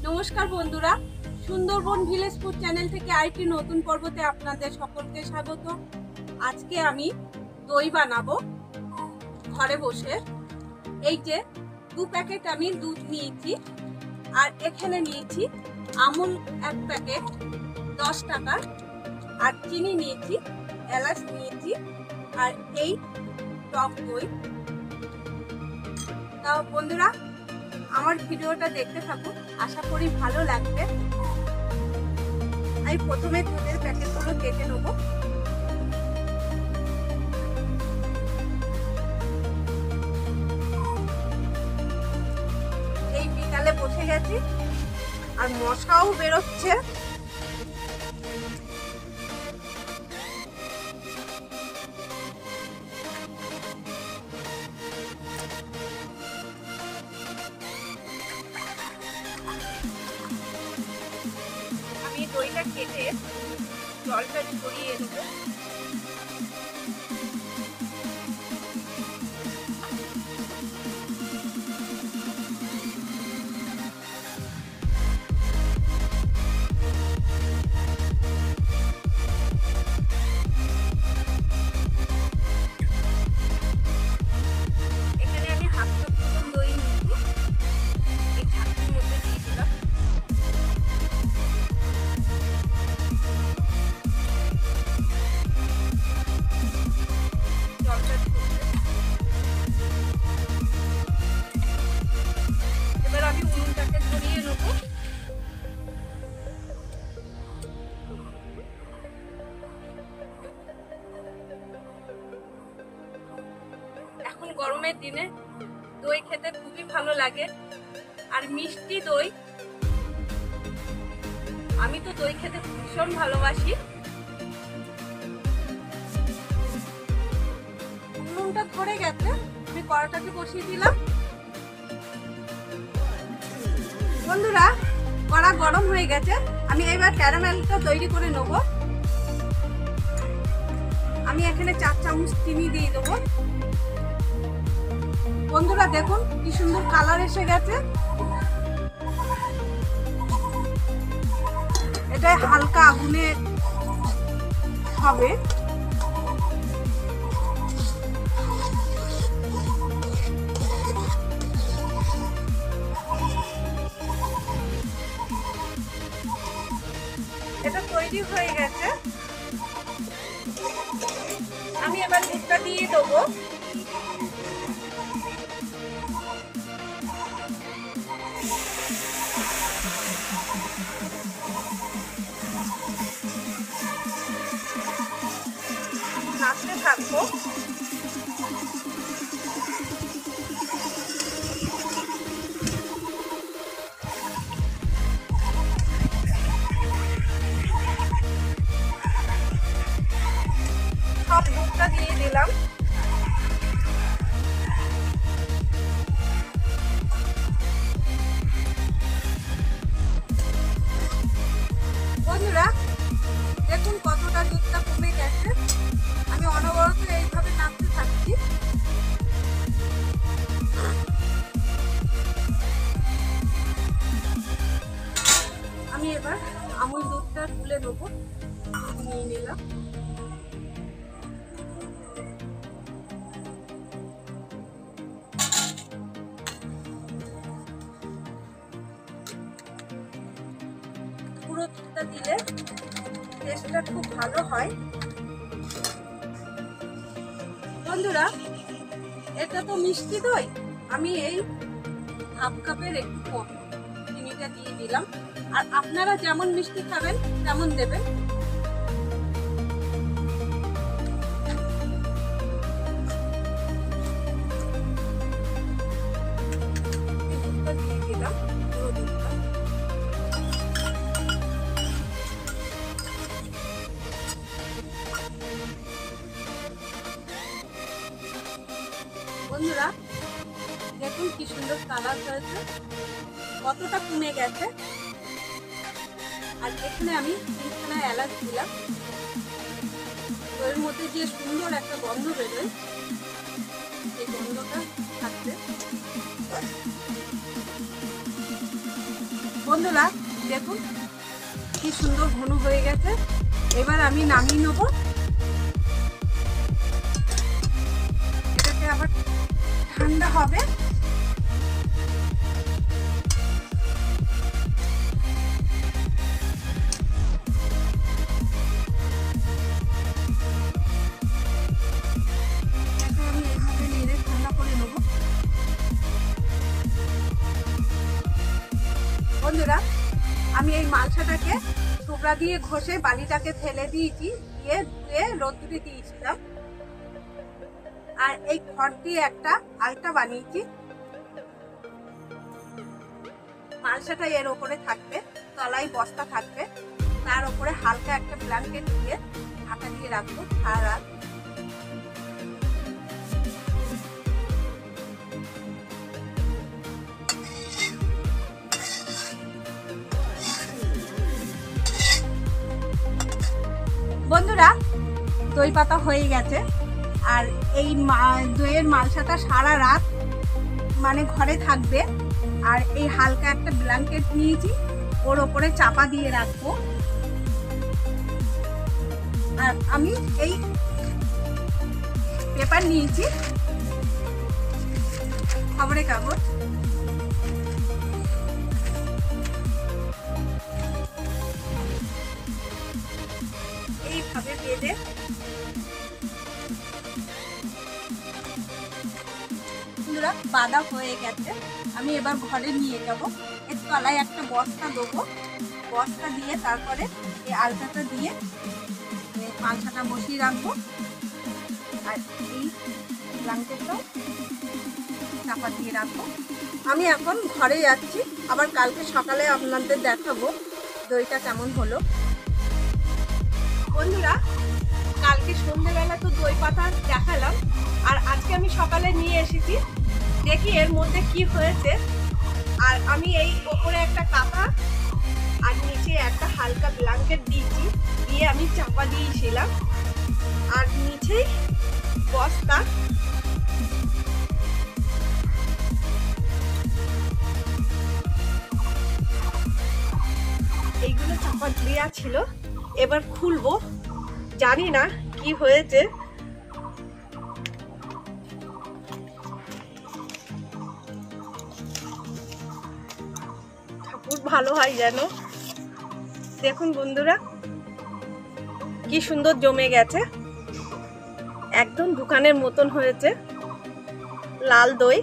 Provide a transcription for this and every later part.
নমস্কার বন্ধুরা, Sundarban village food channel থেকে আরেকটি নতুন পর্বতে আপনাদের সকলকে স্বাগত। আজকে আমি দই বানাবো ঘরে বসে। এই যে 2 প্যাকেট আমি দুধ নিয়েছি, আর এখানে নিয়েছি আমুল 1 প্যাকেট 10 টাকা, আর চিনি নিয়েছি, এলাচ নিয়েছি, আর এই টক দই। তাও বন্ধুরা আমার ভিডিওটা দেখতে থাকুন, আশা করি ভালো লাগবে। আমি প্রথমে দুধের প্যাকেটগুলো কেটে নেব। এই বিকালে বসে গেছি আর মশাও বেরোচ্ছে। দইটা কেটে জলটা ছড়িয়ে নেব। এখানে আমি হাফ কাপ মতন দই নিয়েছি, এই ঝাঁকির মধ্যে দিয়ে দিলাম। এবার আমি উনুনটাকে ধরিয়ে নেব। এখন গরমের দিনে দই খেতে খুবই ভালো লাগে, আর মিষ্টি দই। আমি তো দই খেতে ভীষণ ভালোবাসি। উনুনটা ধরে গেছে, আমি কড়াটাকে বসিয়ে দিলাম। বন্ধুরা কড়া গরম হয়ে গেছে, আমি এবার ক্যারামেলটা তৈরি করে নেব। আমি এখানে 4 চামচ চিনি দিয়ে দেবো। বন্ধুরা দেখুন কি সুন্দর কালার এসে গেছে। এটা হালকা আগুনে হবে। এটা তৈরি হয়ে গেছে, আমি এবার দুধটা দিয়ে দেবো। নাড়তে থাকবো। সব দুধটা দিয়ে দিলাম। বন্ধুরা দেখুন কতটা দুধটা কমে গেছে। আমি অনবরত এইভাবে নাড়তে থাকছি। আমি এবার আমুল দুধটা তুলে নেবো। নিয়ে নিলাম। পুরো দুধটা দিলে টেস্টটা খুব ভালো হয়। বন্ধুরা এটা তো মিষ্টি দই, আমি এই হাফ কাপের একটু কম চিনিটা দিয়ে দিলাম। আর আপনারা যেমন মিষ্টি খাবেন তেমন দেবেন। দুধটা দিয়ে দিলাম, পুরো দুধটা। বন্ধুরা দেখুন কি সুন্দর কালার হয়েছে, কতটা কমে গেছে। আর এখানে আমি 3খানা এলাচ দিলাম। এর মধ্যে যে সুন্দর একটা গন্ধ বেরোয়, এই গন্ধটা থাকবে। বন্ধুরা দেখুন কি সুন্দর ঘন হয়ে গেছে। এবার আমি নামিয়ে নেব। এটাকে আবার ঠান্ডা হবে। আমি এইভাবে নেড়ে ঠান্ডা করে নেব। বন্ধুরা আমি এই মালসাটাকে টুকরা দিয়ে ঘষে বালিটাকে ফেলে দিয়েছি, দিয়ে ধুয়ে রোদ্দুরে দিয়েছিলাম। আর এই খড় দিয়ে একটা আলতা বানিয়েছি। মালসাটা এর ওপরে থাকবে, তলায় বস্তা থাকবে, তার ওপরে হালকা একটা ব্ল্যাঙ্কেট দিয়ে ঢাকা দিয়ে রাখবো সারা রাত। বন্ধুরা দই পাতা হয়ে গেছে। আর এই দইয়ের মালসাটা সারা রাত মানে ঘরে থাকবে। আর এই হালকা একটা ব্ল্যাঙ্কেট নিয়েছি, ওর ওপরে চাপা দিয়ে রাখবো। আর আমি এই পেপার নিয়েছি, খবরের কাগজ। এইভাবে বেঁধে বাঁধা হয়ে গেছে। আমি এবার ঘরে নিয়ে যাব। এর তলায় একটা বস্তা দেবো, বস্তা দিয়ে তারপরে এই আলতাটা দিয়ে মালসাটা বসিয়ে রাখবো। আর এই ব্ল্যাঙ্কেটটাও চাপা দিয়ে রাখবো। আমি এখন ঘরে যাচ্ছি, আবার কালকে সকালে আপনাদের দেখাবো দইটা কেমন হলো। বন্ধুরা কালকে সন্ধ্যেবেলা তো দই পাতা দেখালাম, আর আজকে আমি সকালে নিয়ে এসেছি। দেখি এর মধ্যে কি হয়েছে। আর আমি এই ওপরে একটা কাঁথা আর নিচে একটা হালকা ব্ল্যাঙ্কেট দিয়েছি, দিয়ে আমি চাপা দিয়েছিলাম। আর নিচেই বস্তা। এইগুলো চাপা দেওয়া ছিল। এবার খুলবো, জানি না কি হয়েছে। ঠাকুর ভালো হয় যেন। দেখুন বন্ধুরা কি সুন্দর জমে গেছে, একদম দোকানের মতন হয়েছে লাল দই।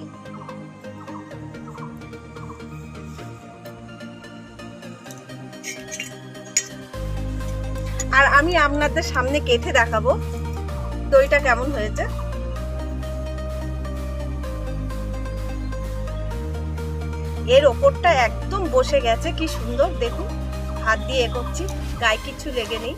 আর আমি আপনাদের সামনে কেটে দেখাবো দইটা কেমন হয়েছে। এর ওপরটা একদম বসে গেছে, কি সুন্দর। দেখুন হাত দিয়ে করছি, গায়ে কিছু লেগে নেই।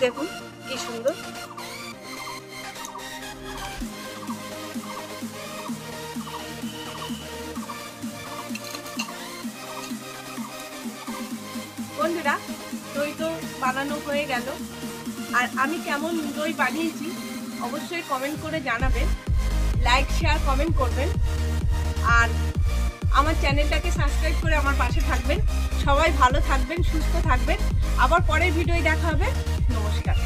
দেখুন কি সুন্দর। বন্ধুরা দই তো বানানো হয়ে গেল। আর আমি কেমন দই বানিয়েছি অবশ্যই কমেন্ট করে জানাবেন, লাইক শেয়ার কমেন্ট করবেন। আর আমার চ্যানেলটাকে সাবস্ক্রাইব করে আমার পাশে থাকবেন। সবাই ভালো থাকবেন, সুস্থ থাকবেন। আবার পরের ভিডিওয় দেখা হবে। নমস্কার।